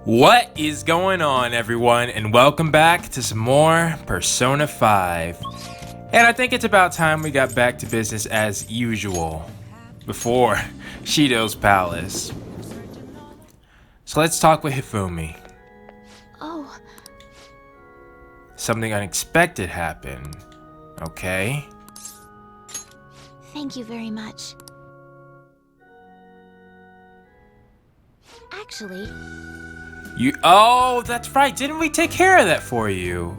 What is going on, everyone, and welcome back to some more Persona 5. And I think it's about time we got back to business as usual before Shido's palace. So let's talk with Hifumi. Oh, Something unexpected happened. Okay. thank you very much. Actually, Oh, that's right. Didn't we take care of that for you?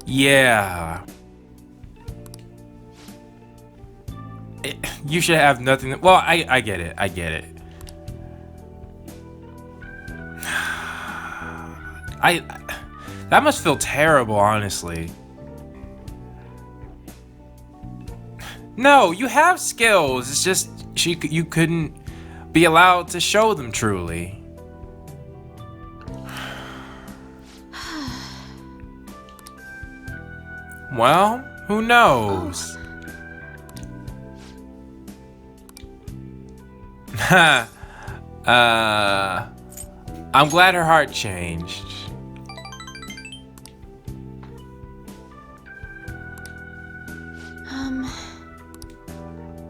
Yeah. You should have nothing. Well, I get it. I get it. That must feel terrible, honestly. No, you have skills. It's just you couldn't be allowed to show them truly. Well, who knows? I'm glad her heart changed.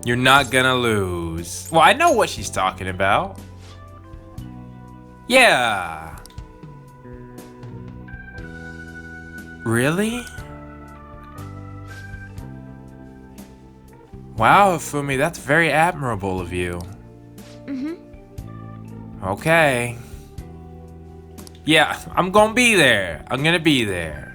You're not gonna lose. Well, I know what she's talking about. Yeah. Really? Wow, Hifumi, that's very admirable of you. Okay. Yeah, I'm gonna be there. I'm gonna be there.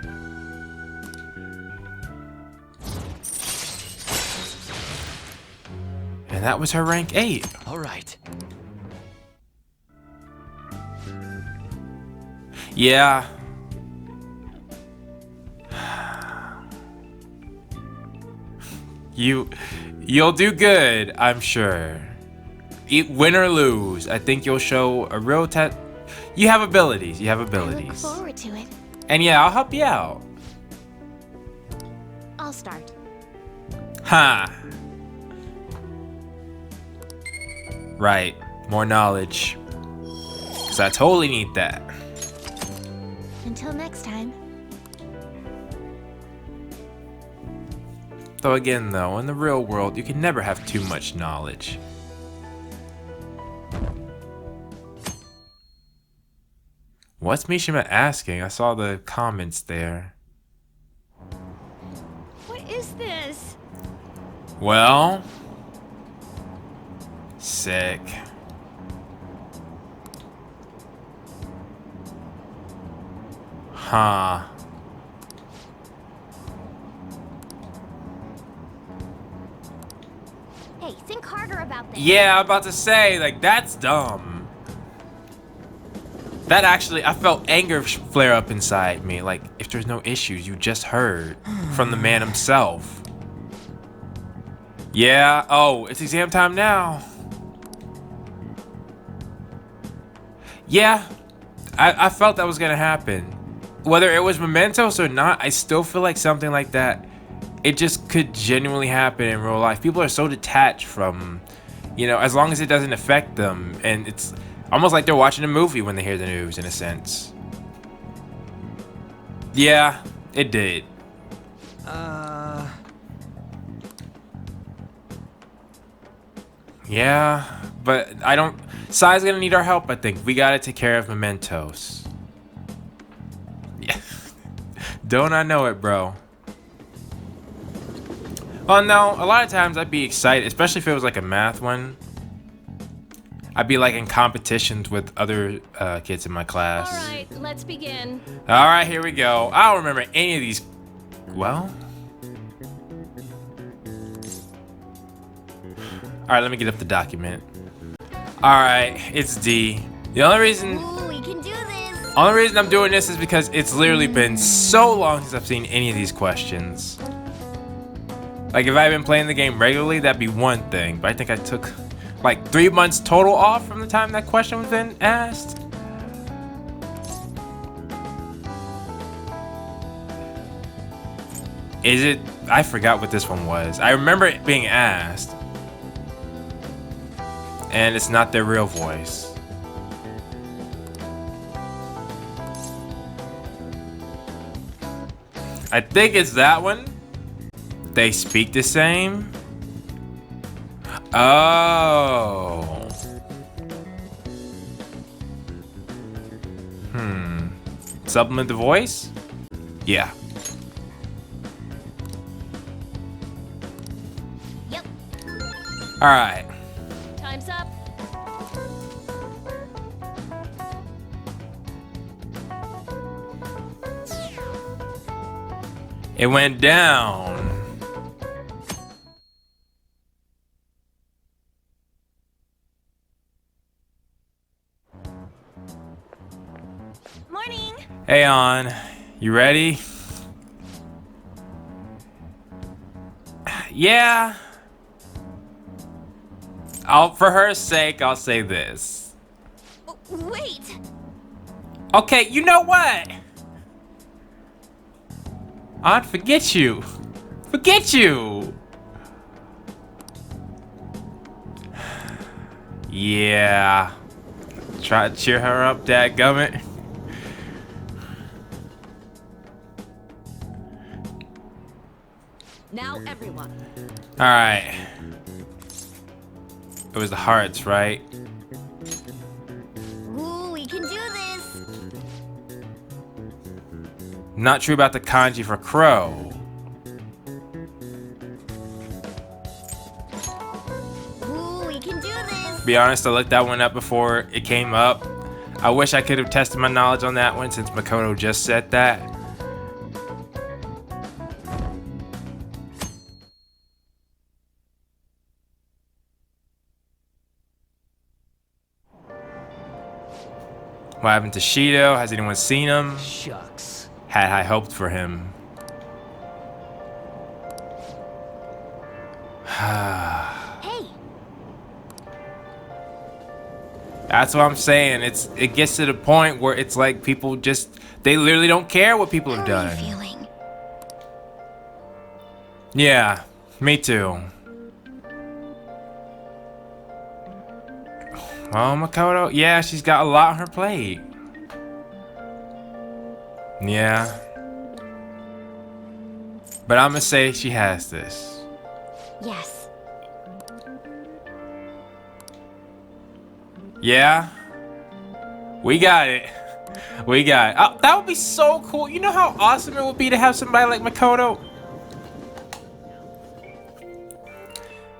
And that was her rank 8. All right. Yeah. You'll do good, I'm sure. Win or lose, I think you'll show a real You have abilities. You have I look abilities. forward to it. And yeah, I'll help you out. I'll start. Ha. Right. More knowledge. Because I totally need that. Until next time. Though again, though, in the real world, you can never have too much knowledge. What's Mishima asking? I saw the comments there. What is this? Well, sick. Huh. Hey, think harder about this. Yeah, I'm about to say, like, that's dumb. That actually, I felt anger flare up inside me. Like, if there's no issues, you just heard from the man himself. Yeah, oh, it's exam time now. Yeah, I felt that was gonna happen. Whether it was mementos or not, I still feel like something like that, it just could genuinely happen in real life. People are so detached from, you know, as long as it doesn't affect them. And it's almost like they're watching a movie when they hear the news, in a sense. Yeah, it did. Yeah, but I don't... Sai's gonna need our help, I think. We gotta take care of mementos. Yeah. Don't I know it, bro? Well, no, a lot of times I'd be excited, especially if it was like a math one. I'd be like in competitions with other kids in my class. All right, let's begin. All right, here we go. I don't remember any of these. Well. All right, let me get up the document. All right, it's D. The only reason Ooh, we can do this. I'm doing this is because it's literally been so long since I've seen any of these questions. Like, if I had been playing the game regularly, that'd be one thing. But I think I took like 3 months total off from the time that question was then asked. Is it? I forgot what this one was. I remember it being asked. And it's not their real voice. I think it's that one. They speak the same. Oh. Supplement the voice? Yeah. Yep. All right. Time's up. It went down. Morning. Hey, On. You ready? Yeah. For her sake, I'll say this. Wait. Okay, you know what? On, forget you. Forget you. Yeah. Try to cheer her up, dadgummit. Now everyone. Alright. It was the hearts, right? Ooh, we can do this. Not true about the kanji for crow. Ooh, we can do this. Be honest, I looked that one up before it came up. I wish I could have tested my knowledge on that one since Makoto just said that. What happened to Shido? Has anyone seen him? Shucks. Had high hoped for him. Hey. That's what I'm saying. It gets to the point where it's like people just they literally don't care what people have How are you done. feeling? Yeah, me too. Well, Makoto, yeah, she's got a lot on her plate. Yeah. But I'm gonna say she has this. Yes. Yeah. We got it. We got it. Oh, that would be so cool. You know how awesome it would be to have somebody like Makoto?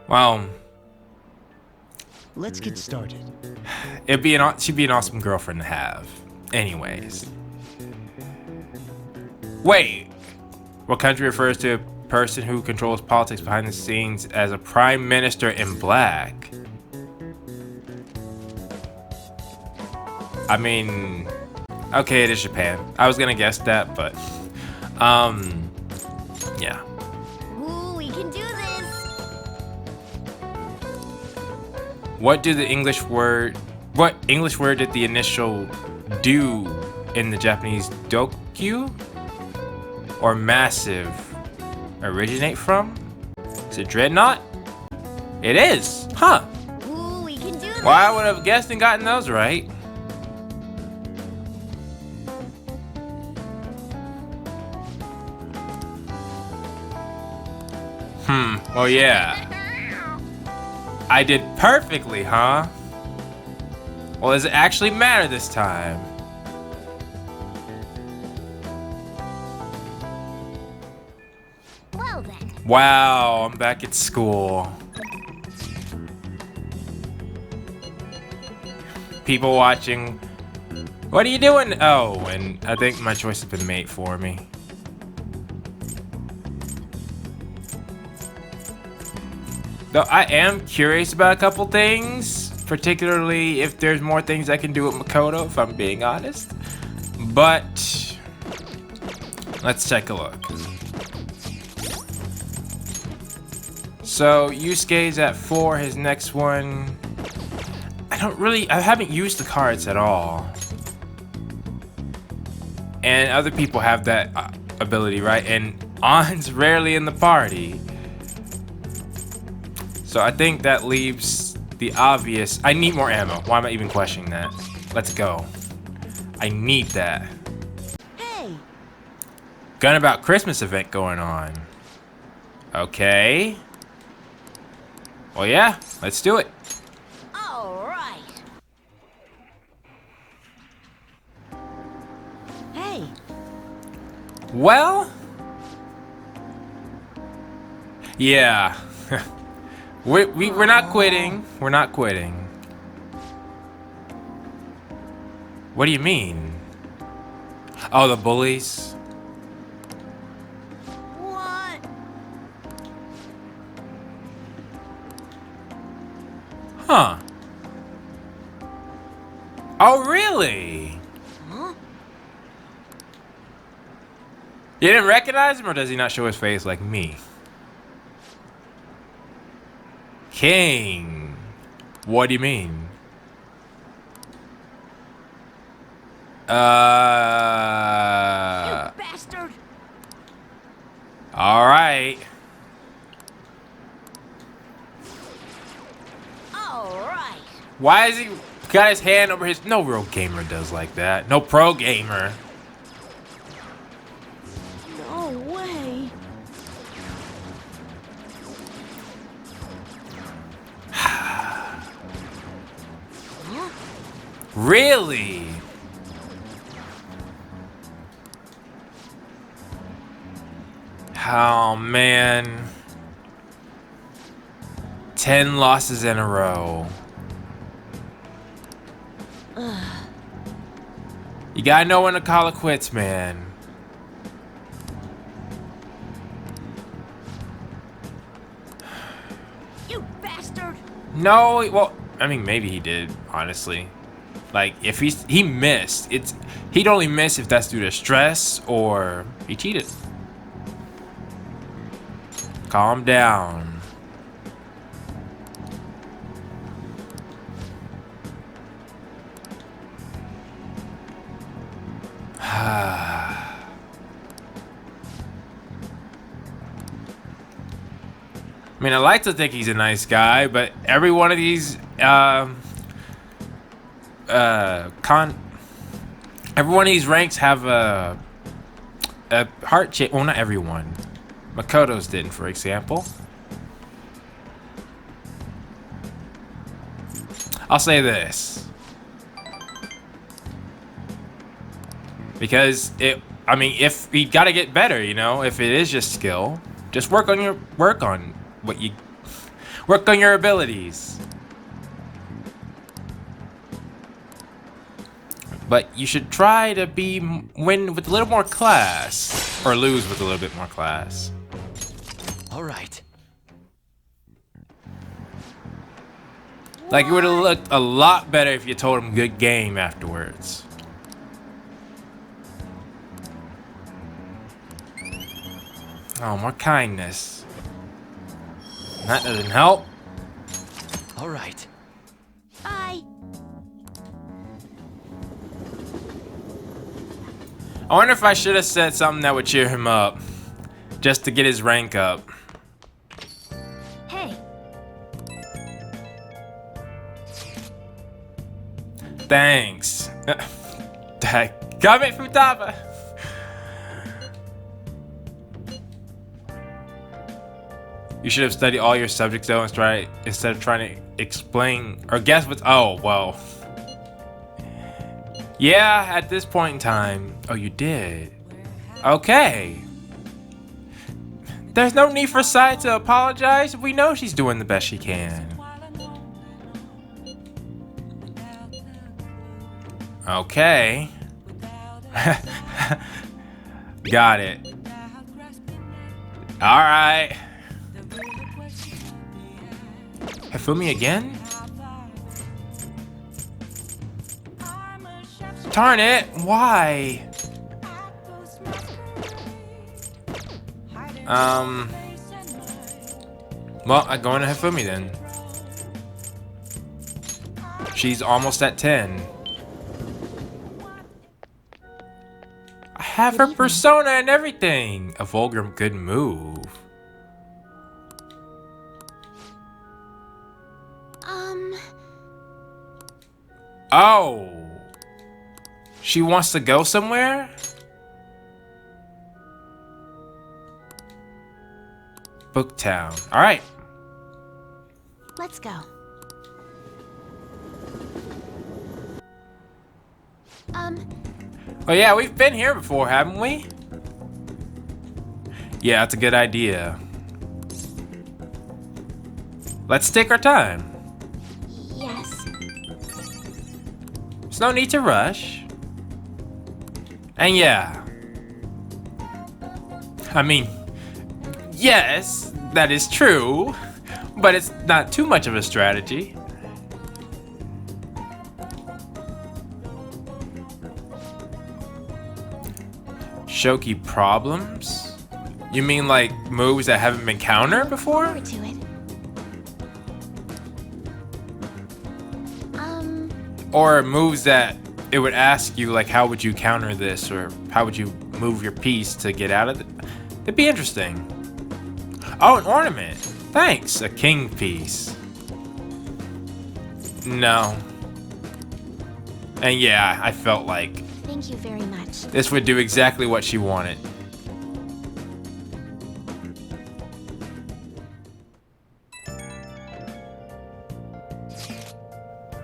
Wow. Let's get started. She'd be an awesome girlfriend to have. Anyways. Wait. What country refers to a person who controls politics behind the scenes as a prime minister in black? I mean, okay, it is Japan. I was gonna guess that, but yeah. Ooh, we can do this. What English word did the initial do in the Japanese dokyu or massive originate from? Is it dreadnought? It is, huh? Ooh, we can do this. Well, I would have guessed and gotten those right. Oh yeah. I did perfectly, huh? Well, does it actually matter this time? Well then. Wow, I'm back at school. People watching. What are you doing? Oh, and I think my choice has been made for me. Though I am curious about a couple things, particularly if there's more things I can do with Makoto, if I'm being honest. But let's take a look. So Yusuke's at 4, his next one. I haven't used the cards at all. And other people have that ability, right? And On's rarely in the party. So I think that leaves the obvious. I need more ammo. Why am I even questioning that? Let's go. I need that. Hey, Gun about Christmas event going on. Okay. Well, yeah, let's do it. All right. Hey. Well, yeah. We're not quitting. We're not quitting. What do you mean? Oh, the bullies? What? Huh. Oh, really? Huh? You didn't recognize him, or does he not show his face like me? King. What do you mean? You bastard! All right. All right. Why is he got his hand over his... No real gamer does like that. No pro gamer. No way. Huh? Really? Oh, man. 10 losses in a row. You gotta know when to call it quits, man. You bastard! No, well, I mean, maybe he did, honestly. Like, if he missed, he'd only miss if that's due to stress or he cheated. Calm down. I mean, I like to think he's a nice guy, but every one of these every one of these ranks have a heart chip. Well, not everyone. Makoto's didn't, for example. I'll say this. Because I mean, if you gotta get better, you know, if it is just skill, just work on your abilities. But you should try to win with a little more class, or lose with a little bit more class. All right. Like, it would have looked a lot better if you told him good game afterwards. Oh, more kindness. That doesn't help. All right. Bye. I wonder if I should have said something that would cheer him up. Just to get his rank up. Hey. Thanks. Comment Futaba. You should have studied all your subjects though instead of trying to explain or guess what's. Oh, well. Yeah, at this point in time. Oh, you did. Okay. There's no need for Sai to apologize. We know she's doing the best she can. Okay. Got it. Alright. Hifumi again? Darn it, why? Well, I'm going to Hifumi then. She's almost at 10. I have her persona and everything. A vulgar good move. Oh. She wants to go somewhere? Booktown. All right. Let's go. Oh yeah, we've been here before, haven't we? Yeah, that's a good idea. Let's take our time. Yes. There's no need to rush. And yeah. I mean, yes, that is true, but it's not too much of a strategy. Shoki problems? You mean like moves that haven't been countered before? Forward to it. Or moves that it would ask you like how would you counter this or how would you move your piece to get out of it? It'd be interesting. Oh, an ornament. Thanks, a king piece. No. And yeah, I felt like Thank you very much. this would do exactly what she wanted.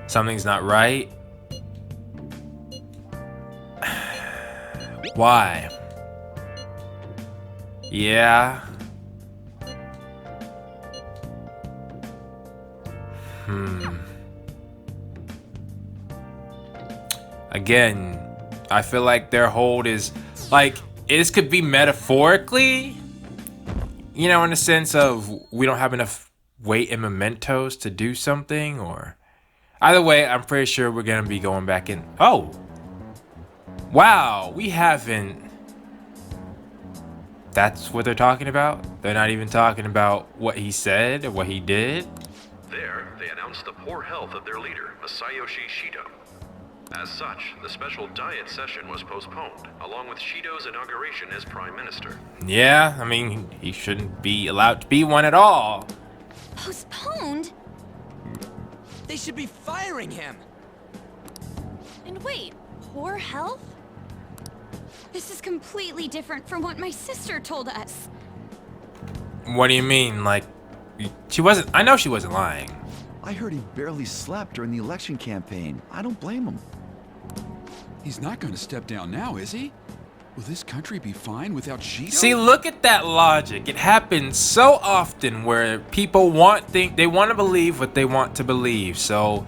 Something's not right. Why? Yeah. Again, I feel like their hold is like this could be metaphorically, you know, in the sense of we don't have enough weight in mementos to do something, or either way, I'm pretty sure we're gonna be going back in. Oh, wow, we haven't. That's what they're talking about? They're not even talking about what he said or what he did? There, they announced the poor health of their leader, Masayoshi Shido. As such, the special diet session was postponed, along with Shido's inauguration as Prime Minister. Yeah, I mean, he shouldn't be allowed to be one at all. Postponed? They should be firing him. And wait, poor health? This is completely different from what my sister told us. What do you mean? Like, she wasn't, I know she wasn't lying. I heard he barely slept during the election campaign. I don't blame him. He's not going to step down now, is he? Will this country be fine without Shido? See, look at that logic. It happens so often where people they want to believe what they want to believe. So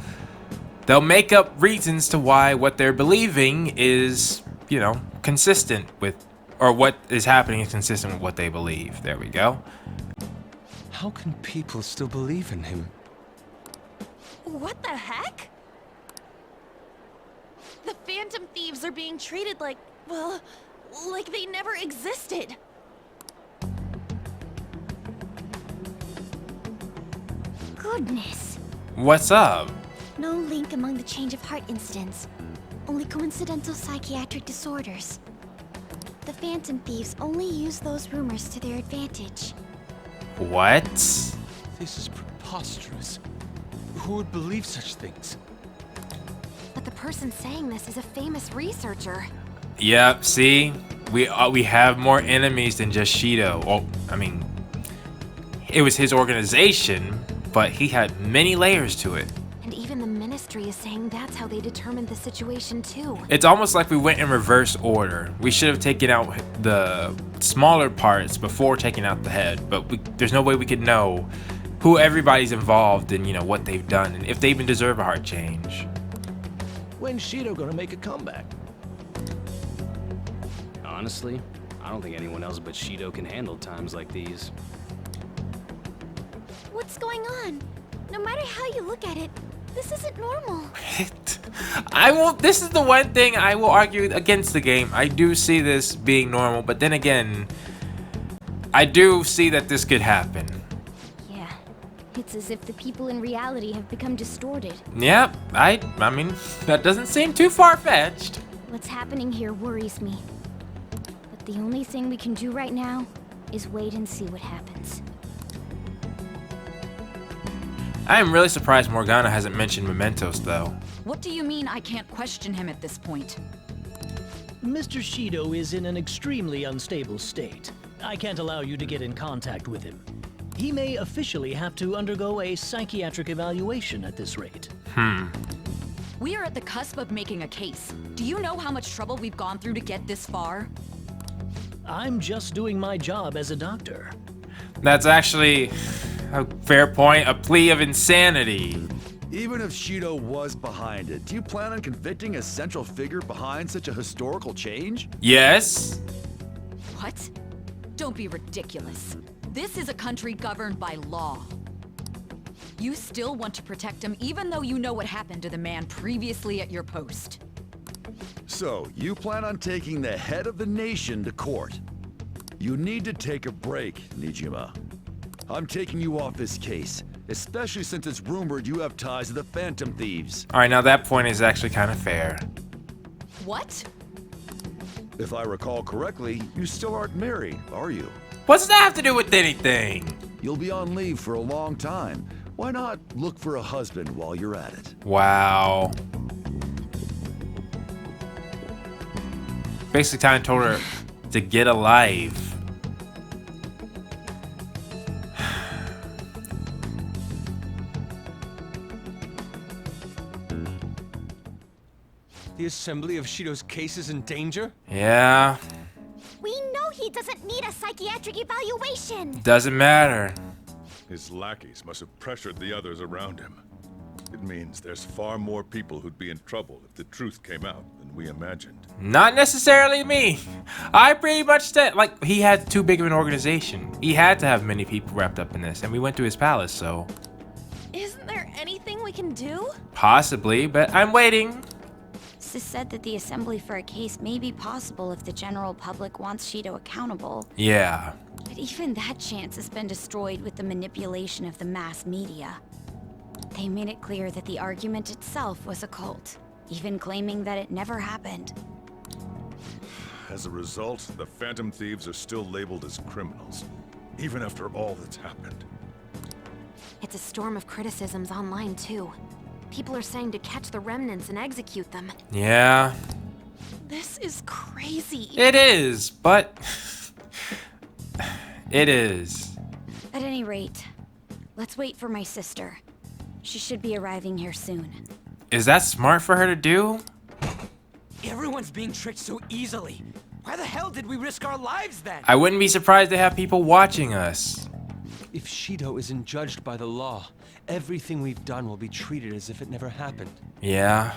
they'll make up reasons to why what they're believing is, you know, consistent with, or what is happening is consistent with what they believe. There we go. How can people still believe in him? What the heck? The Phantom Thieves are being treated like, well, like they never existed. Goodness. What's up? No link among the change of heart incidents. Only coincidental psychiatric disorders. The Phantom Thieves only use those rumors to their advantage. What? This is preposterous. Who would believe such things? But the person saying this is a famous researcher. Yep, see? We have more enemies than just Shido. Well, I mean, it was his organization, but he had many layers to it. And even the Ministry is saying that's how they determined the situation too. It's almost like we went in reverse order. We should have taken out the smaller parts before taking out the head, but there's no way we could know who everybody's involved in, you know, what they've done, and if they even deserve a heart change. When's Shido gonna make a comeback? Honestly, I don't think anyone else but Shido can handle times like these. What's going on? No matter how you look at it, this isn't normal. This is the one thing I will argue against the game. I do see this being normal, but then again, I do see that this could happen. Yeah, it's as if the people in reality have become distorted. Yep, I mean, that doesn't seem too far-fetched. What's happening here worries me. But the only thing we can do right now is wait and see what happens. I am really surprised Morgana hasn't mentioned Mementos, though. What do you mean I can't question him at this point? Mr. Shido is in an extremely unstable state. I can't allow you to get in contact with him. he may officially have to undergo a psychiatric evaluation at this rate. We are at the cusp of making a case. Do you know how much trouble we've gone through to get this far? I'm just doing my job as a doctor. That's actually a fair point. A plea of insanity. Even if Shido was behind it, do you plan on convicting a central figure behind such a historical change? Yes. What? Don't be ridiculous. This is a country governed by law. You still want to protect him even though you know what happened to the man previously at your post. So, you plan on taking the head of the nation to court? You need to take a break, Nijima. I'm taking you off this case, especially since it's rumored you have ties to the Phantom Thieves. All right, now that point is actually kind of fair. What? If I recall correctly, you still aren't married, are you? What's that have to do with anything? You'll be on leave for a long time. Why not look for a husband while you're at it? Wow. Basically, kind of told her to get a life. The assembly of Shido's case is in danger? Yeah, We know he doesn't need a psychiatric evaluation. doesn't matter. His lackeys must have pressured the others around him. It means there's far more people who'd be in trouble if the truth came out than we imagined. Not necessarily me. I pretty much said, like, he had too big of an organization. He had to have many people wrapped up in this, and we went to his palace, so Isn't there anything we can do? possibly, but I'm waiting. Sis said that the assembly for a case may be possible if the general public wants Shido accountable. Yeah. But even that chance has been destroyed with the manipulation of the mass media. They made it clear that the argument itself was a cult, even claiming that it never happened. As a result, the Phantom Thieves are still labeled as criminals, even after all that's happened. It's a storm of criticisms online, too. People are saying to catch the remnants and execute them. Yeah. This is crazy. It is, but it is. At any rate, let's wait for my sister. She should be arriving here soon. Is that smart for her to do? Everyone's being tricked so easily. Why the hell did we risk our lives then? I wouldn't be surprised to have people watching us. If Shido isn't judged by the law, everything we've done will be treated as if it never happened. Yeah.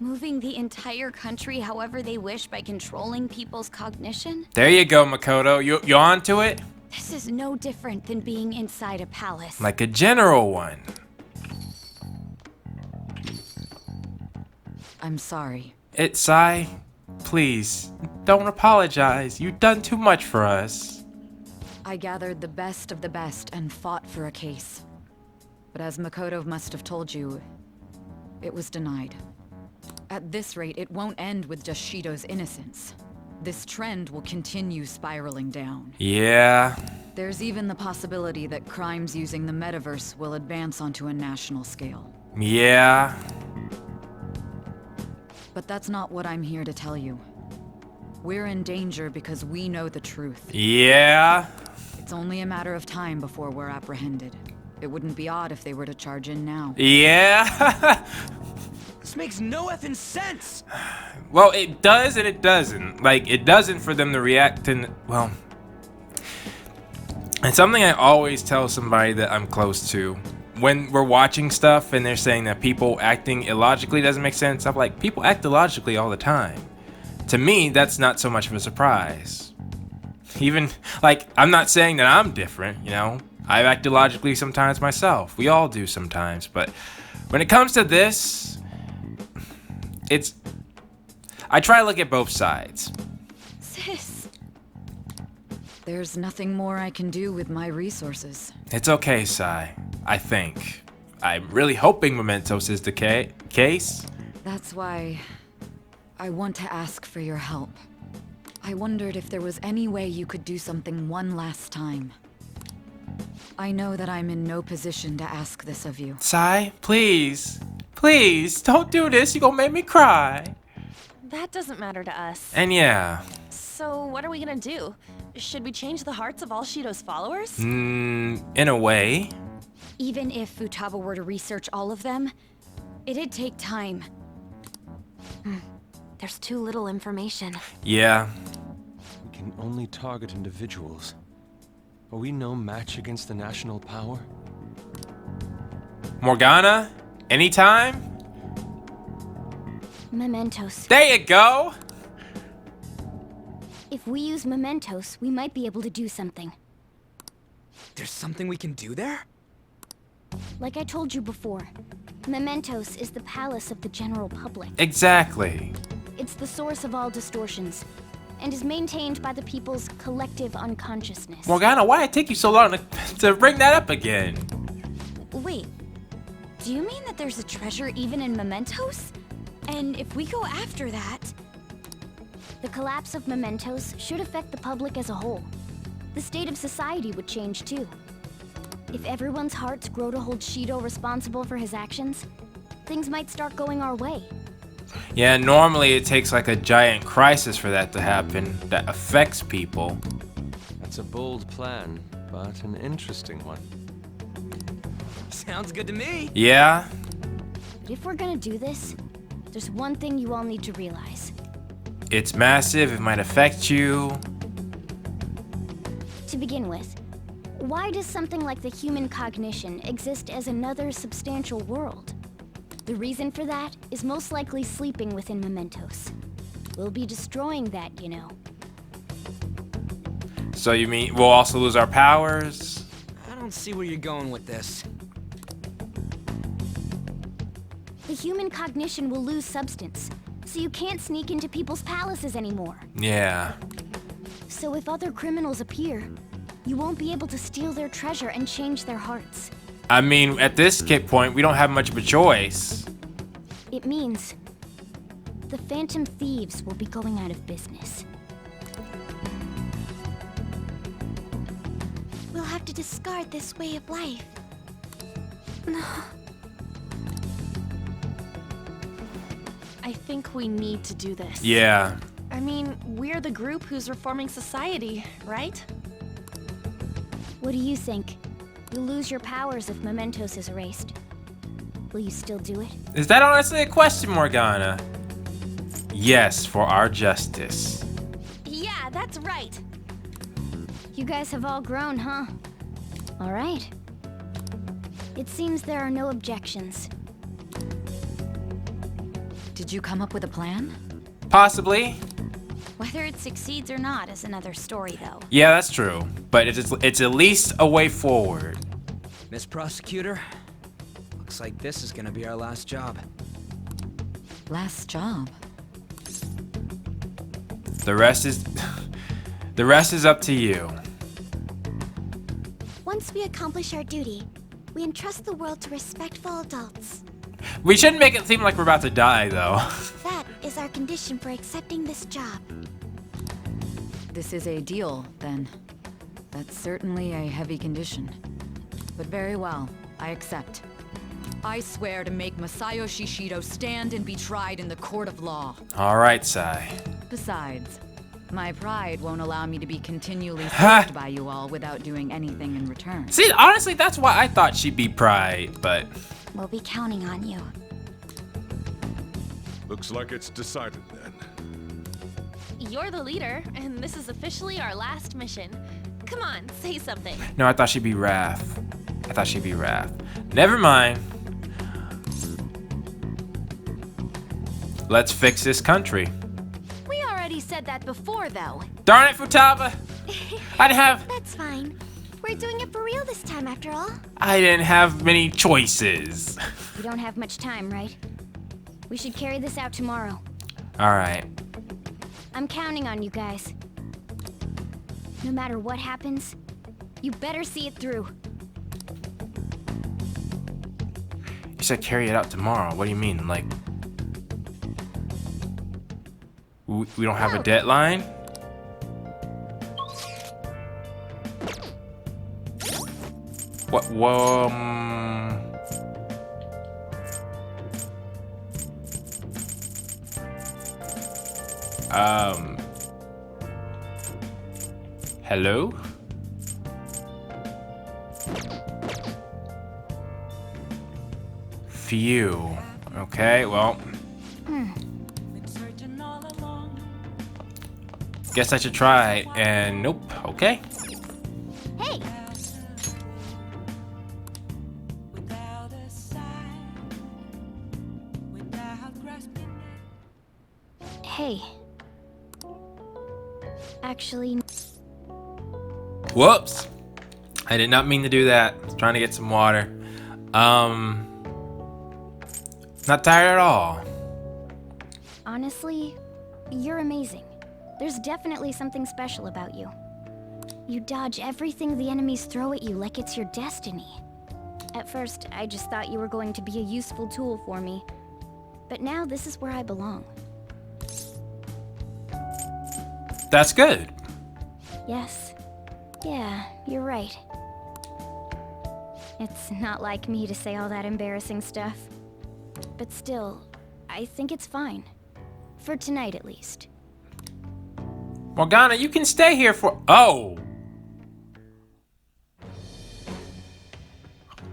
Moving the entire country however they wish by controlling people's cognition? There you go, Makoto. You onto it? This is no different than being inside a palace. Like a general one. I'm sorry. Sai, please, don't apologize. You've done too much for us. I gathered the best of the best and fought for a case. But as Makoto must have told you, it was denied. At this rate, it won't end with just Shido's innocence. This trend will continue spiraling down. Yeah. There's even the possibility that crimes using the metaverse will advance onto a national scale. Yeah. But that's not what I'm here to tell you. We're in danger because we know the truth. Yeah. It's only a matter of time before we're apprehended. It wouldn't be odd if they were to charge in now. Yeah. This makes no effing sense. Well, it does and it doesn't. Like, it doesn't for them to react to, well, it's something I always tell somebody that I'm close to. When we're watching stuff and they're saying that people acting illogically doesn't make sense, I'm like, people act illogically all the time. To me, that's not so much of a surprise. Even, like, I'm not saying that I'm different, you know? I act illogically sometimes myself. We all do sometimes. But when it comes to this, I try to look at both sides. Sis. There's nothing more I can do with my resources. It's okay, Sai. I think. I'm really hoping Mementos is the case. That's why I want to ask for your help. I wondered if there was any way you could do something one last time. I know that I'm in no position to ask this of you. Sai, please. Please, don't do this. You're gonna make me cry. that doesn't matter to us. And yeah. So what are we gonna do? Should we change the hearts of all Shido's followers? In a way. Even if Futaba were to research all of them, it'd take time. There's too little information. Yeah. We can only target individuals. Are we no match against the national power? Morgana? Anytime? Mementos. There you go! If we use mementos, we might be able to do something. There's something we can do there? Like I told you before, mementos is the palace of the general public. Exactly. It's the source of all distortions, and is maintained by the people's collective unconsciousness. Morgana, why did it take you so long to bring that up again? Wait, do you mean that there's a treasure even in mementos? And if we go after that... The collapse of mementos should affect the public as a whole. The state of society would change too. If everyone's hearts grow to hold Shido responsible for his actions, things might start going our way. Yeah, normally it takes like a giant crisis for that to happen that affects people. That's a bold plan, but an interesting one. Sounds good to me. Yeah? But if we're gonna do this, there's one thing you all need to realize. It's massive, it might affect you. To begin with, why does something like the human cognition exist as another substantial world? The reason for that is most likely sleeping within mementos. We'll be destroying that, you know. So you mean we'll also lose our powers? I don't see where you're going with this. The human cognition will lose substance, so you can't sneak into people's palaces anymore. Yeah. So if other criminals appear, you won't be able to steal their treasure and change their hearts. I mean, at this point, we don't have much of a choice. It means the Phantom Thieves will be going out of business. We'll have to discard this way of life. I think we need to do this. Yeah. I mean, we're the group who's reforming society, right? What do you think? You'll lose your powers if mementos is erased. Will you still do it? Is that honestly a question, Morgana? Yes, for our justice. Yeah, that's right. You guys have all grown, huh? All right. It seems there are no objections. Did you come up with a plan? Possibly. Whether it succeeds or not is another story, though. Yeah, that's true. But it's at least a way forward. Miss Prosecutor, looks like this is gonna be our last job. Last job? The rest is... the rest is up to you. Once we accomplish our duty, we entrust the world to respectful adults. We shouldn't make it seem like we're about to die, though. That is our condition for accepting this job. This is a deal, then. That's certainly a heavy condition. But very well, I accept. I swear to make Masayoshi Shido stand and be tried in the court of law. All right, Sai. Besides, my pride won't allow me to be continually served by you all without doing anything in return. See, honestly, that's why I thought she'd be Pride, but... We'll be counting on you. Looks like it's decided then. You're the leader, and this is officially our last mission. Come on, say something. No, I thought she'd be Raph. I thought she'd be Raph. Never mind. Let's fix this country. We already said that before, though. Darn it, Futaba! That's fine. We're doing it for real this time, after all. I didn't have many choices. We don't have much time, right? We should carry this out tomorrow. Alright. I'm counting on you guys. No matter what happens, you better see it through. You said carry it out tomorrow. What do you mean? Like... We don't have a deadline? What? Whoa. Hello? Phew. Okay, well. Guess I should try, and nope. Okay. Hey! Hey. Actually... Whoops. I did not mean to do that. I was trying to get some water. Not tired at all. Honestly, you're amazing. There's definitely something special about you. You dodge everything the enemies throw at you like it's your destiny. At first, I just thought you were going to be a useful tool for me. But now this is where I belong. That's good. Yes. Yeah, you're right. It's not like me to say all that embarrassing stuff. But still, I think it's fine. For tonight, at least. Morgana, you can stay here for... Oh!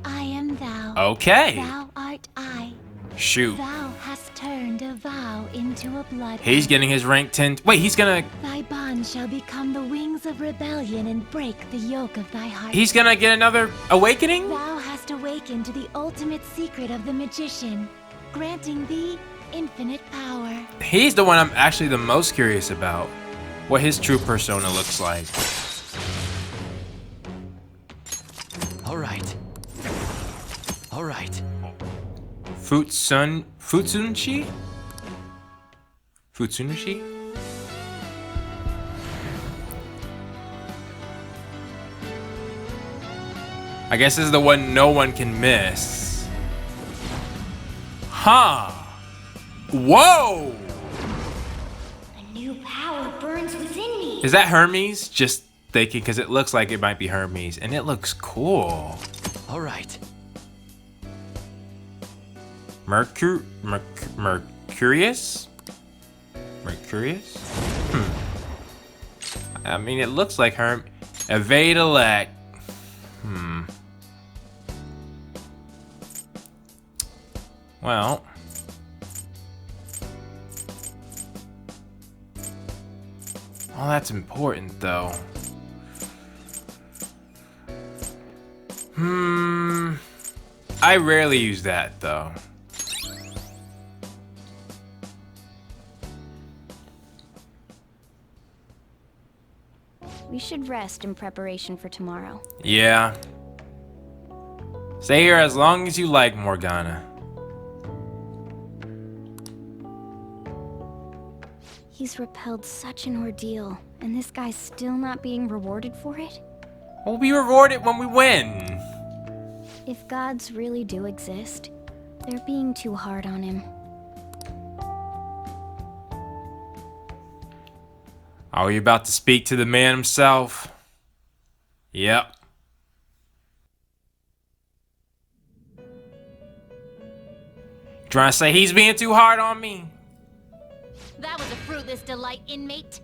I am thou. Okay. Thou art I. Shoot. Thou hast turned a vow into a blood. He's getting his rank 10... Wait, he's gonna... Thy bond shall become the wings of rebellion and break the yoke of thy heart. He's gonna get another awakening? Thou hast awakened to the ultimate secret of the magician, granting thee infinite power. He's the one I'm actually the most curious about. What his true persona looks like. Alright. Alright. Futsunushi? Futsunushi? I guess this is the one no one can miss. Huh. Whoa! A new power burns within me. Is that Hermes? Just thinking, because it looks like it might be Hermes, and it looks cool. Alright. Mercurius? Mercurius? I mean, it looks like Evade elect. Well. Oh, that's important, though. I rarely use that, though. We should rest in preparation for tomorrow. Yeah. Stay here as long as you like, Morgana. He's repelled such an ordeal, and this guy's still not being rewarded for it? We'll be rewarded when we win. If gods really do exist, they're being too hard on him. Are we about to speak to the man himself? Yep. Trying to say he's being too hard on me? That was a fruitless delight, inmate.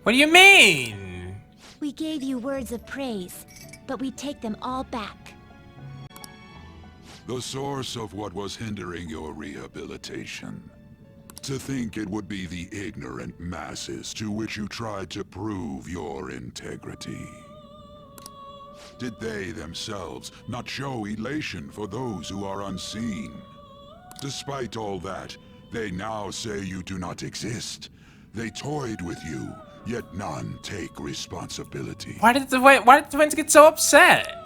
What do you mean? We gave you words of praise, but we take them all back. The source of what was hindering your rehabilitation. To think it would be the ignorant masses to which you tried to prove your integrity. Did they themselves not show elation for those who are unseen? Despite all that, they now say you do not exist. They toyed with you, yet none take responsibility. Why did the twins get so upset?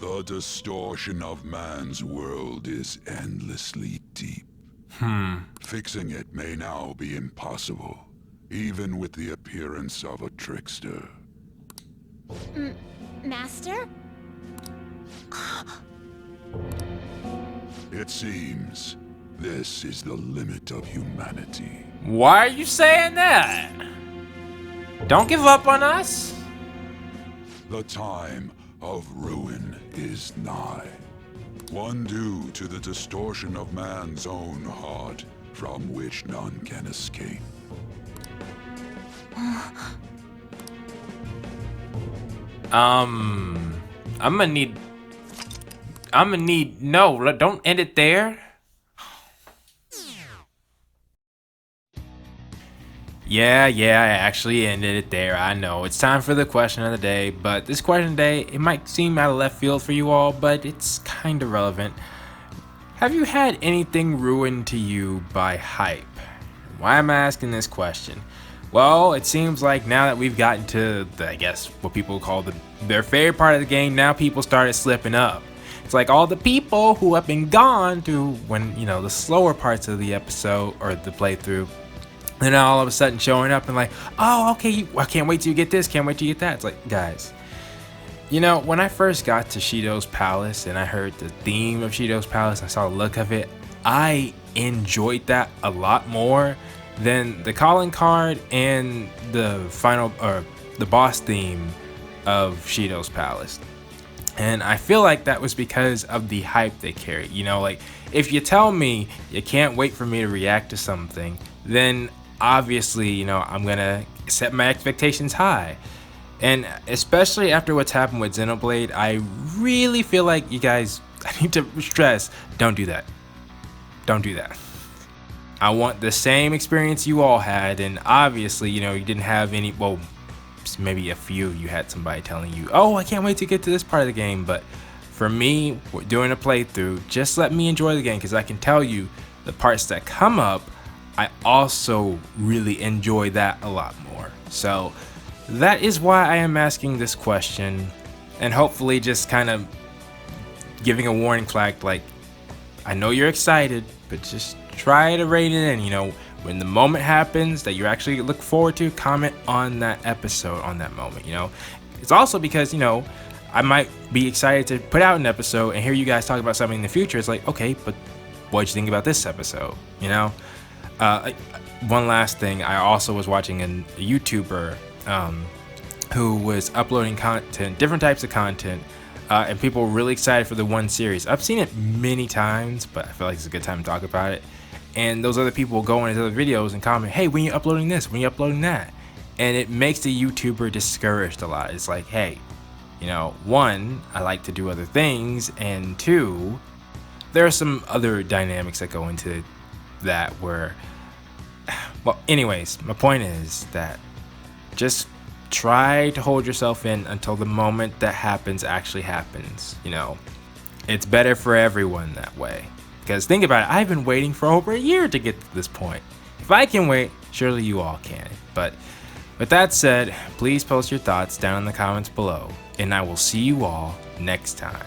The distortion of man's world is endlessly deep. Fixing it may now be impossible, even with the appearance of a trickster. Master? It seems this is the limit of humanity. Why are you saying that? Don't give up on us. The time of ruin is nigh. One due to the distortion of man's own heart, from which none can escape. I'm gonna need, no, don't end it there. Yeah, I actually ended it there. I know it's time for the question of the day, but this question today, it might seem out of left field for you all, but it's kind of relevant. Have you had anything ruined to you by hype? Why am I asking this question? Well, it seems like now that we've gotten to I guess what people call their favorite part of the game, now people started slipping up. It's like all the people who have been gone to when, the slower parts of the episode or the playthrough, they're now all of a sudden showing up and like, oh, okay, I can't wait till you get this, can't wait till you get that. It's like, guys, when I first got to Shido's Palace and I heard the theme of Shido's Palace, I saw the look of it, I enjoyed that a lot more than the calling card and the final or the boss theme of Shido's Palace. And I feel like that was because of the hype they carried. Like if you tell me you can't wait for me to react to something, then obviously, I'm gonna set my expectations high. And especially after what's happened with Xenoblade, I really feel like you guys, I need to stress, don't do that. Don't do that. I want the same experience you all had, and obviously, you didn't have any, well, maybe a few of you had somebody telling you, oh, I can't wait to get to this part of the game, but for me, doing a playthrough, just let me enjoy the game, because I can tell you the parts that come up, I also really enjoy that a lot more. So that is why I am asking this question, and hopefully just kind of giving a warning flag, like, I know you're excited, but just try to rein it in. When the moment happens that you actually look forward to, comment on that episode on that moment. It's also because I might be excited to put out an episode and hear you guys talk about something in the future. It's like, okay, but what'd you think about this episode? One last thing, I also was watching a YouTuber who was uploading content, different types of content, and people were really excited for the one series. I've seen it many times, but I feel like it's a good time to talk about it. And those other people will go in his other videos and comment, hey, when you uploading this, when you uploading that? And it makes the YouTuber discouraged a lot. It's like, hey, one, I like to do other things, and two, there are some other dynamics that go into that where, well, anyways, my point is that just try to hold yourself in until the moment that happens actually happens. It's better for everyone that way. Because think about it, I've been waiting for over a year to get to this point. If I can wait, surely you all can. But with that said, please post your thoughts down in the comments below, and I will see you all next time.